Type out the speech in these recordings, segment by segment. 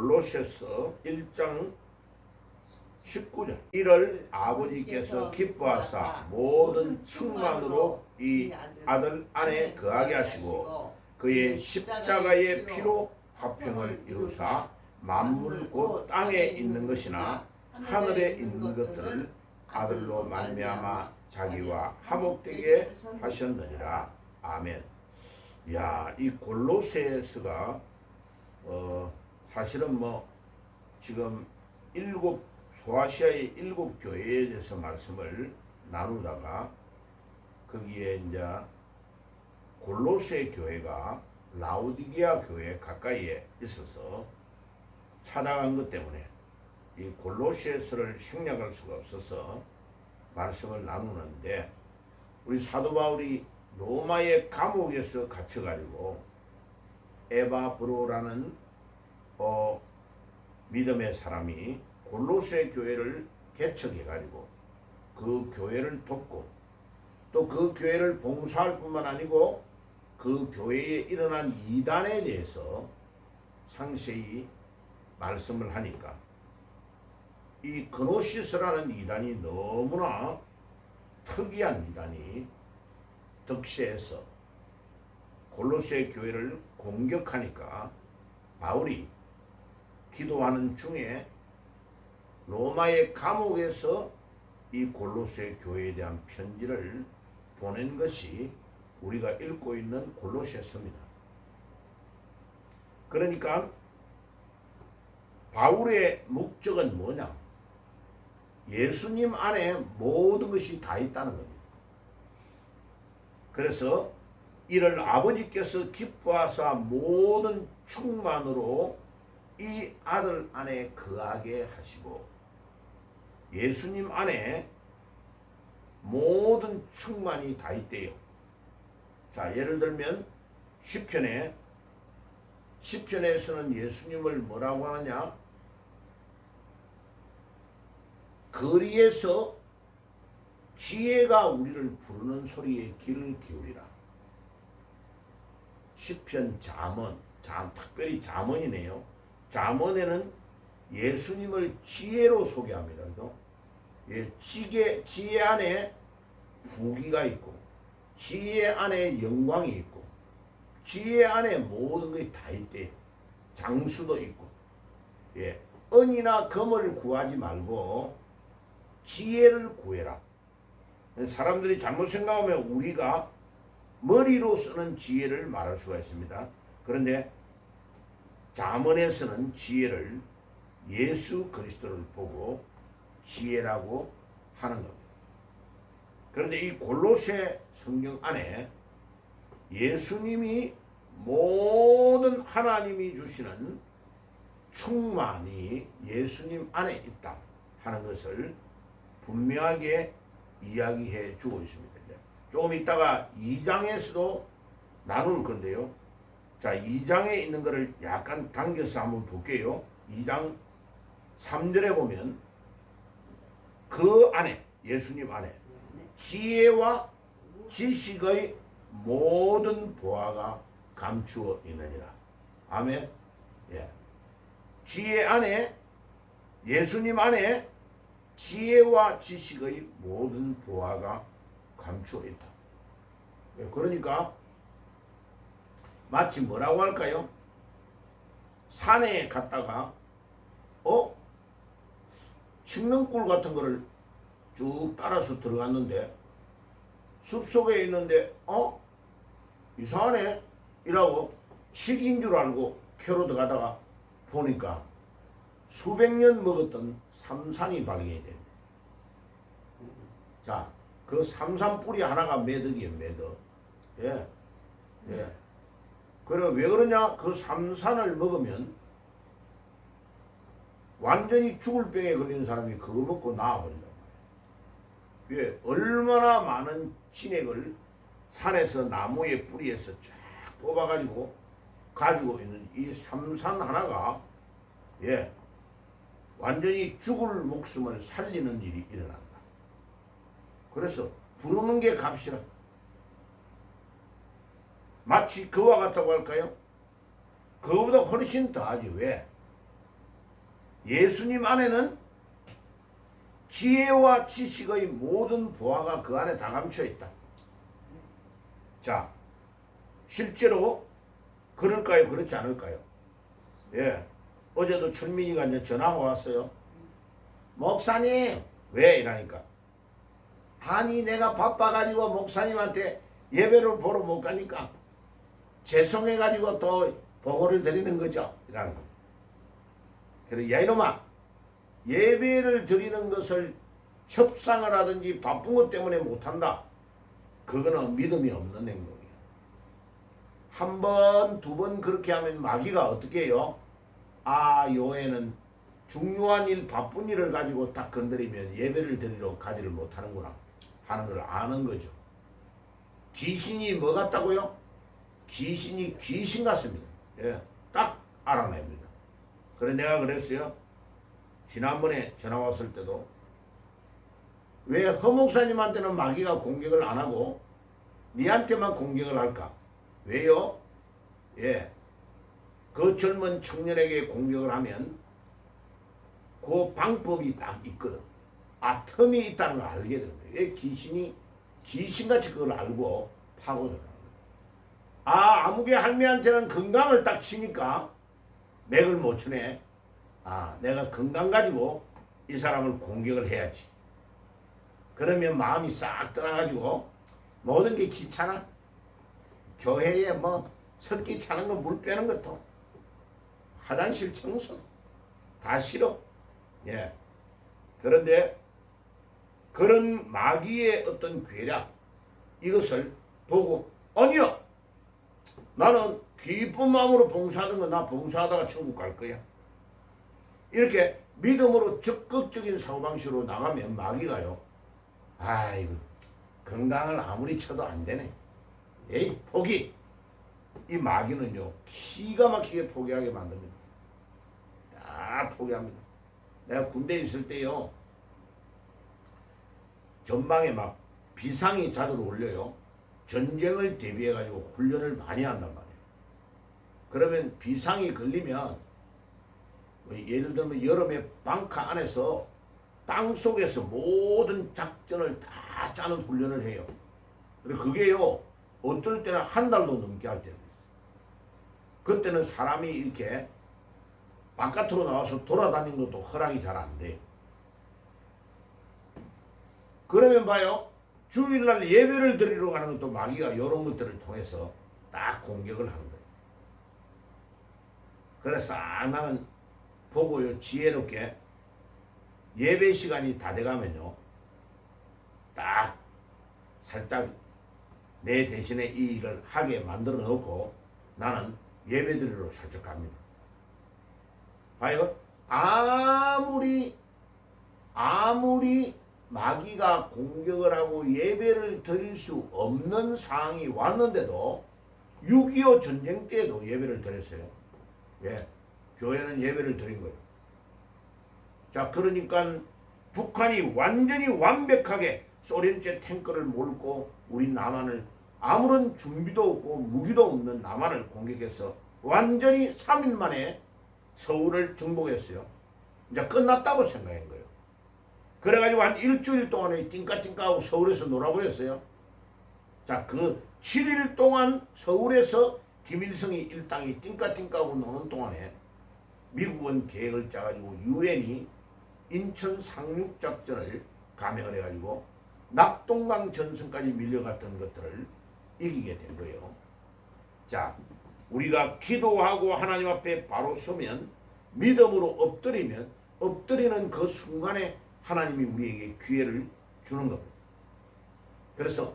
골로새서 1장 19절 이를 아버지께서 기뻐하사 모든 충만으로 이 아들 안에 거하게 하시고 그의 십자가의 피로 화평을 이루사 만물 곧 땅에 있는 것이나 하늘에 있는 것들을 아들로 말미암아 자기와 화목되게 하셨느니라. 아멘. 야, 이 골로새서가 사실은 지금 소아시아의 7교회에 대해서 말씀을 나누다가 거기에 이제 골로새 교회가 라오디게아 교회 가까이에 있어서 찾아간 것 때문에 이 골로새서를 생략할 수가 없어서 말씀을 나누는데, 우리 사도 바울이 로마의 감옥에서 갇혀가지고 에바브로라는 믿음의 사람이 골로새 교회를 개척해가지고 그 교회를 돕고 또 그 교회를 봉사할 뿐만 아니고 그 교회에 일어난 이단에 대해서 상세히 말씀을 하니까 이 그노시스라는 이단이 너무나 특이한 이단이 득세해서 골로새 교회를 공격하니까 바울이 기도하는 중에 로마의 감옥에서 이 골로새 교회에 대한 편지를 보낸 것이 우리가 읽고 있는 골로새서입니다. 그러니까 바울의 목적은 뭐냐? 예수님 안에 모든 것이 다 있다는 겁니다. 그래서 이를 아버지께서 기뻐하사 모든 충만으로 이 아들 안에 거하게 하시고, 예수님 안에 모든 충만이 다 있대요. 자, 예를 들면 시편에서는 예수님을 뭐라고 하느냐? 거리에서 지혜가 우리를 부르는 소리에 귀를 기울이라. 시편 잠언, 특별히 잠언이네요. 잠언에는 예수님을 지혜로 소개합니다. 예, 지혜 안에 부귀가 있고, 지혜 안에 영광이 있고, 지혜 안에 모든 것이 다 있대. 장수도 있고. 예, 은이나 금을 구하지 말고 지혜를 구해라. 사람들이 잘못 생각하면 우리가 머리로 쓰는 지혜를 말할 수가 있습니다. 그런데 잠언에서는 지혜를 예수 그리스도를 보고 지혜라고 하는 겁니다. 그런데 이 골로새 성경 안에 예수님이 모든 하나님이 주시는 충만이 예수님 안에 있다 하는 것을 분명하게 이야기해 주고 있습니다. 조금 있다가 2장에서도 나눌 건데요. 자, 2장에 있는 것을 약간 당겨서 한번 볼게요. 2장 3절에 보면 그 안에, 예수님 안에 지혜와 지식의 모든 보화가 감추어 있느니라. 아멘. 예. 지혜 안에, 예수님 안에 지혜와 지식의 모든 보화가 감추어 있다. 예, 그러니까 마치 뭐라고 할까요? 산에 갔다가 칡능굴 같은 거를 쭉 따라서 들어갔는데 숲속에 있는데 이상하네 이라고 칡인 줄 알고 캐로 들어가다가 보니까 수백 년 먹었던 삼산이 발견이 된대. 자, 그 삼산 뿌리 하나가 매덕이에요, 매덕. 예. 예. 그래, 왜 그러냐? 그 삼산을 먹으면 완전히 죽을 병에 걸리는 사람이 그거 먹고 나아버린단 말이에요. 예. 얼마나 많은 진액을 산에서 나무의 뿌리에서 쫙 뽑아가지고 가지고 있는 이 삼산 하나가, 예, 완전히 죽을 목숨을 살리는 일이 일어난다. 그래서 부르는 게 값이라. 마치 그와 같다고 할까요? 그거보다 훨씬 더하지. 왜? 예수님 안에는 지혜와 지식의 모든 보화가 그 안에 다 감춰 있다. 자, 실제로 그럴까요? 그렇지 않을까요? 예. 어제도 철민이가 이제 전화가 왔어요. 목사님, 왜? 이러니까. 아니, 내가 바빠가지고 목사님한테 예배를 보러 못 가니까 죄송해가지고 또 보고를 드리는 거죠. 이라는 거. 그래서 야, 이놈아, 예배를 드리는 것을 협상을 하든지 바쁜 것 때문에 못한다. 그거는 믿음이 없는 행동이에요. 한 번, 두 번 그렇게 하면 마귀가 어떻게 해요? 아, 요애는 중요한 일, 바쁜 일을 가지고 딱 건드리면 예배를 드리러 가지를 못하는구나 하는 걸 아는 거죠. 귀신이 뭐 같다고요? 귀신이 귀신 같습니다. 예, 딱 알아냅니다. 그래 내가 그랬어요. 지난번에 전화 왔을 때도 왜 허목사님한테는 마귀가 공격을 안 하고 니한테만 공격을 할까? 왜요? 예, 그 젊은 청년에게 공격을 하면 그 방법이 딱 있거든. 아, 틈이 있다는 걸 알게 되는 거예요. 왜 귀신이 귀신같이 그걸 알고 파고들어요. 아, 아무개 할매한테는 건강을 딱 치니까 맥을 못 추네. 아, 내가 건강 가지고 이 사람을 공격을 해야지. 그러면 마음이 싹 떠나가지고 모든 게 귀찮아. 교회에 뭐 석기 차는 거 물 빼는 것도 화장실 청소 다 싫어. 예. 그런데 그런 마귀의 어떤 괴략 이것을 보고 아니요. 나는 기쁜 마음으로 봉사하는 거 나 봉사하다가 천국 갈 거야. 이렇게 믿음으로 적극적인 사고방식으로 나가면 마귀가요. 아이고 건강을 아무리 쳐도 안 되네. 에이 포기. 이 마귀는요 기가 막히게 포기하게 만듭니다. 다 포기합니다. 내가 군대에 있을 때요 전방에 막 비상이 자주 올려요. 전쟁을 대비해 가지고 훈련을 많이 한단 말이에요. 그러면 비상이 걸리면 예를 들면 여름에 방카 안에서 땅 속에서 모든 작전을 다 짜는 훈련을 해요. 그리고 그게요 어떨 때는 한 달도 넘게 할 때도 있어요. 그때는 사람이 이렇게 바깥으로 나와서 돌아다니는 것도 허락이 잘 안 돼요. 그러면 봐요. 주일날 예배를 드리러 가는 것도 마귀가 이런 것들을 통해서 딱 공격을 하는 거예요. 그래서 나는 보고요 지혜롭게 예배 시간이 다 돼가면요 딱 살짝 내 대신에 이 일을 하게 만들어 놓고 나는 예배 드리러 살짝 갑니다. 봐요. 아무리 마귀가 공격을 하고 예배를 드릴 수 없는 상황이 왔는데도 6.25 전쟁 때도 예배를 드렸어요. 예, 교회는 예배를 드린 거예요. 자, 그러니까 북한이 완전히 완벽하게 소련제 탱크를 몰고 우리 남한을 아무런 준비도 없고 무기도 없는 남한을 공격해서 완전히 3일 만에 서울을 정복했어요. 이제 끝났다고 생각한 거예요. 그래가지고 한 일주일 동안에 띵까띵까하고 서울에서 놀아버렸어요. 자, 그 7일 동안 서울에서 김일성이 일당이 띵까띵까하고 노는 동안에 미국은 계획을 짜가지고 유엔이 인천 상륙작전을 감행을 해가지고 낙동강 전선까지 밀려갔던 것들을 이기게 된 거예요. 자, 우리가 기도하고 하나님 앞에 바로 서면 믿음으로 엎드리면 엎드리는 그 순간에 하나님이 우리에게 기회를 주는 겁니다. 그래서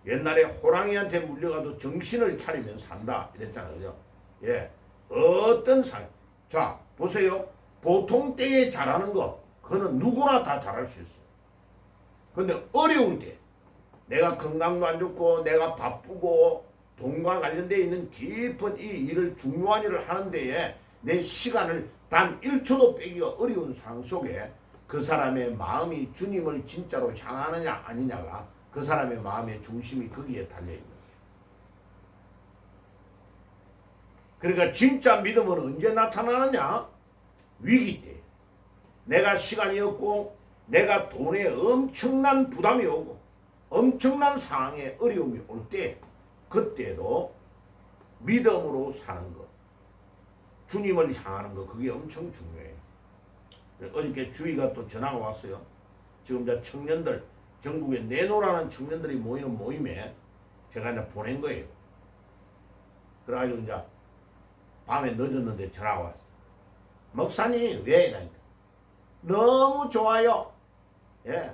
옛날에 호랑이한테 물려가도 정신을 차리면 산다 이랬잖아요. 그죠? 예. 어떤 자, 보세요. 보통 때에 잘하는 거 그거는 누구나 다 잘할 수 있어요. 근데 어려울 때 내가 건강도 안 좋고 내가 바쁘고 돈과 관련되어 있는 깊은 이 일을 중요한 일을 하는 데에 내 시간을 단 1초도 빼기가 어려운 상황 속에 그 사람의 마음이 주님을 진짜로 향하느냐 아니냐가 그 사람의 마음의 중심이 거기에 달려있는 거예요. 그러니까 진짜 믿음은 언제 나타나느냐? 위기 때, 내가 시간이 없고 내가 돈에 엄청난 부담이 오고 엄청난 상황에 어려움이 올 때, 그때도 믿음으로 사는 것, 주님을 향하는 것, 그게 엄청 중요해요. 어저께 주위가 또 전화가 왔어요. 지금 이제 청년들, 전국에 내노라는 청년들이 모이는 모임에 제가 이제 보낸 거예요. 그래가지고 이제 밤에 늦었는데 전화가 왔어. 목사님, 왜? 이러니까. 너무 좋아요. 예.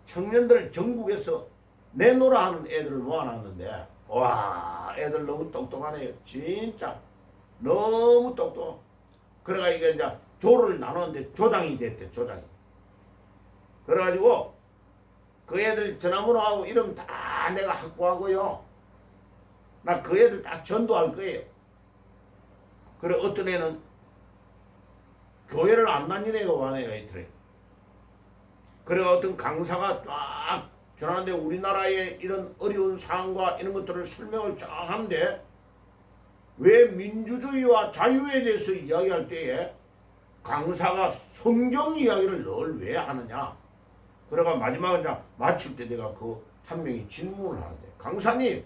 청년들 전국에서 내노라 하는 애들을 모아놨는데, 와, 애들 너무 똑똑하네요. 진짜. 너무 똑똑. 그래가 이게 이제 조를 나눴는데 조장이 됐대, 조장이. 그래가지고 그 애들 전화번호하고 이름 다 내가 확보하고요. 나 그 애들 다 전도할 거예요. 그래, 어떤 애는 교회를 안 다니는 애가 와네요, 이틀에. 그래, 어떤 강사가 딱 전화하는데 우리나라의 이런 어려운 상황과 이런 것들을 설명을 쫙 하는데, 왜 민주주의와 자유에 대해서 이야기할 때에 강사가 성경 이야기를 늘 왜 하느냐. 그래가 마지막에 이제 마칠 때 내가 그 한 명이 질문을 하는데, 강사님,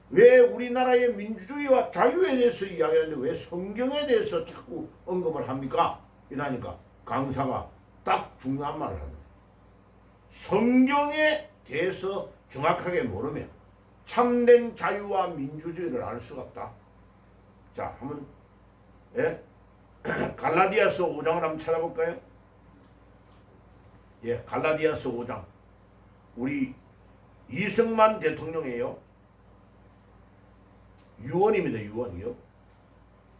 왜 우리나라의 민주주의와 자유에 대해서 이야기하는데 왜 성경에 대해서 자꾸 언급을 합니까? 이러니까 강사가 딱 중요한 말을 합니다. 성경에 대해서 정확하게 모르면 참된 자유와 민주주의를 알 수가 없다. 자, 한번 예? 갈라디아서 5장을 한번 찾아볼까요? 예, 갈라디아서 5장. 우리 이승만 대통령이에요. 유언입니다. 유언이요.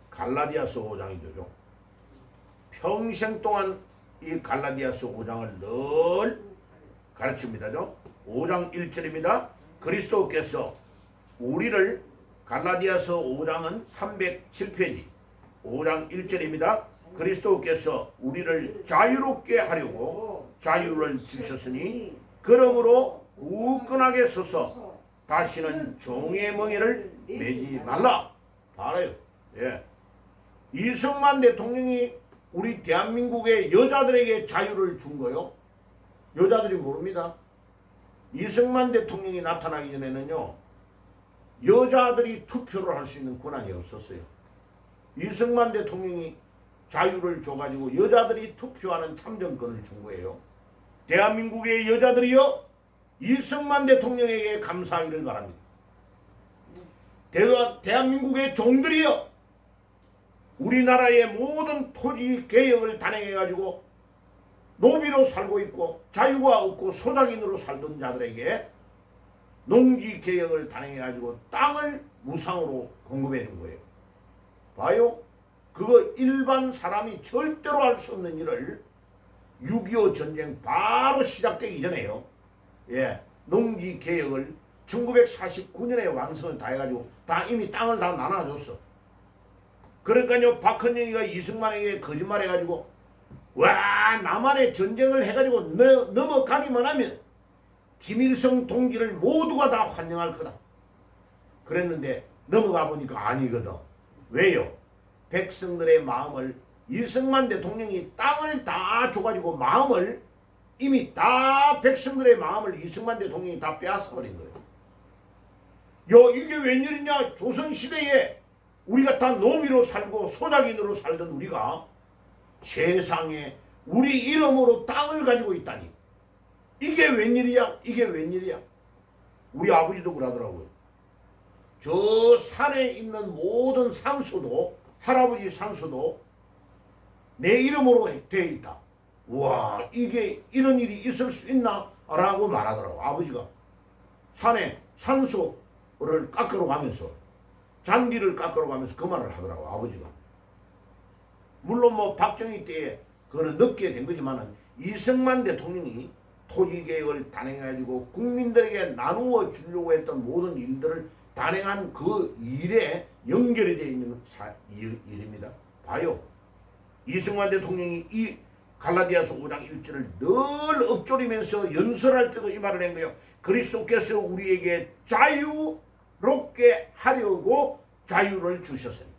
갈라디아서 5장이죠. 평생 동안 이 갈라디아서 5장을 늘 가르칩니다. 5장 1절입니다. 그리스도께서 우리를, 갈라디아서 5장은 307페이지 5장 1절입니다. 그리스도께서 우리를 자유롭게 하려고 자유를 주셨으니 그러므로 굳건하게 서서 다시는 종의 멍에를 매지 말라. 알아요. 예. 이승만 대통령이 우리 대한민국의 여자들에게 자유를 준 거요. 여자들이 모릅니다. 이승만 대통령이 나타나기 전에는요, 여자들이 투표를 할 수 있는 권한이 없었어요. 이승만 대통령이 자유를 줘가지고 여자들이 투표하는 참정권을 준 거예요. 대한민국의 여자들이요, 이승만 대통령에게 감사하기를 바랍니다. 대한민국의 종들이요, 우리나라의 모든 토지 개혁을 단행해가지고 노비로 살고 있고 자유가 없고 소작인으로 살던 자들에게 농지 개혁을 단행해가지고 땅을 무상으로 공급해 준 거예요. 봐요. 그거 일반 사람이 절대로 할 수 없는 일을 6.25 전쟁 바로 시작되기 전에요. 예, 농지 개혁을 1949년에 완성을 다 해가지고 다 이미 땅을 다 나눠줬어. 그러니까요, 박헌영이가 이승만에게 거짓말해가지고 와, 남한에 전쟁을 해가지고 넘어가기만 하면 김일성 동지를 모두가 다 환영할 거다. 그랬는데 넘어가 보니까 아니거든. 왜요? 백성들의 마음을, 이승만 대통령이 땅을 다 줘가지고 마음을, 이미 다 백성들의 마음을 이승만 대통령이 다 빼앗아버린 거예요. 이게 웬일이냐? 조선시대에 우리가 다 노비로 살고 소작인으로 살던 우리가 세상에 우리 이름으로 땅을 가지고 있다니. 이게 웬일이야? 이게 웬일이야? 우리 아버지도 그러더라고요. 저 산에 있는 모든 산소도, 할아버지 산소도 내 이름으로 되어 있다. 와, 이게 이런 일이 있을 수 있나? 라고 말하더라고. 아버지가 산에 산소를 깎으러 가면서, 잔디를 깎으러 가면서 그 말을 하더라고, 아버지가. 물론 뭐 박정희 때에 그거는 늦게 된 거지만은 이승만 대통령이 토지개혁을 단행해가지고 국민들에게 나누어 주려고 했던 모든 일들을 단행한 그 일에 연결이 되어 있는 일입니다. 봐요. 이승만 대통령이 이 갈라디아서 5장 1절을 늘 읊조리면서 연설할 때도 이 말을 한 거예요. 그리스도께서 우리에게 자유롭게 하려고 자유를 주셨으니.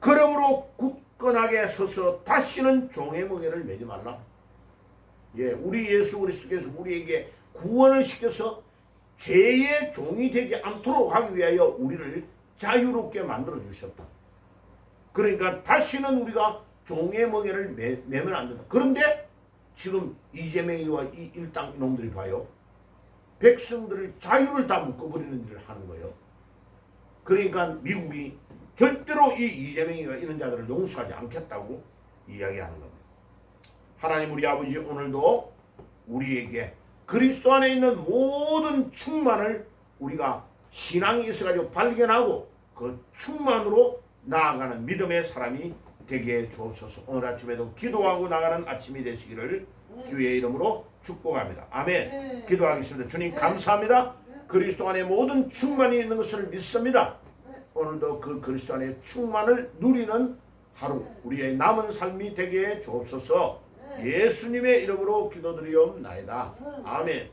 그러므로 굳건하게 서서 다시는 종의 멍에를 매지 말라. 예, 우리 예수 그리스도께서 우리에게 구원을 시켜서 죄의 종이 되지 않도록 하기 위하여 우리를 자유롭게 만들어 주셨다. 그러니까 다시는 우리가 종의 멍에를 매면 안 된다. 그런데 지금 이재명이와 이 일당 이놈들이 봐요. 백성들을 자유를 다 묶어버리는 일을 하는 거예요. 그러니까 미국이 절대로 이 이재명이가 이런 자들을 용서하지 않겠다고 이야기하는 겁니다. 하나님 우리 아버지 오늘도 우리에게 그리스도 안에 있는 모든 충만을 우리가 신앙이 있어가지고 발견하고 그 충만으로 나아가는 믿음의 사람이 되게 주옵소서. 오늘 아침에도 기도하고 나가는 아침이 되시기를 주의 이름으로 축복합니다. 아멘. 기도하겠습니다. 주님 감사합니다. 그리스도 안에 모든 충만이 있는 것을 믿습니다. 오늘도 그 그리스도 안에 충만을 누리는 하루 우리의 남은 삶이 되게 주옵소서. 예수님의 이름으로 기도드리옵나이다. 아멘.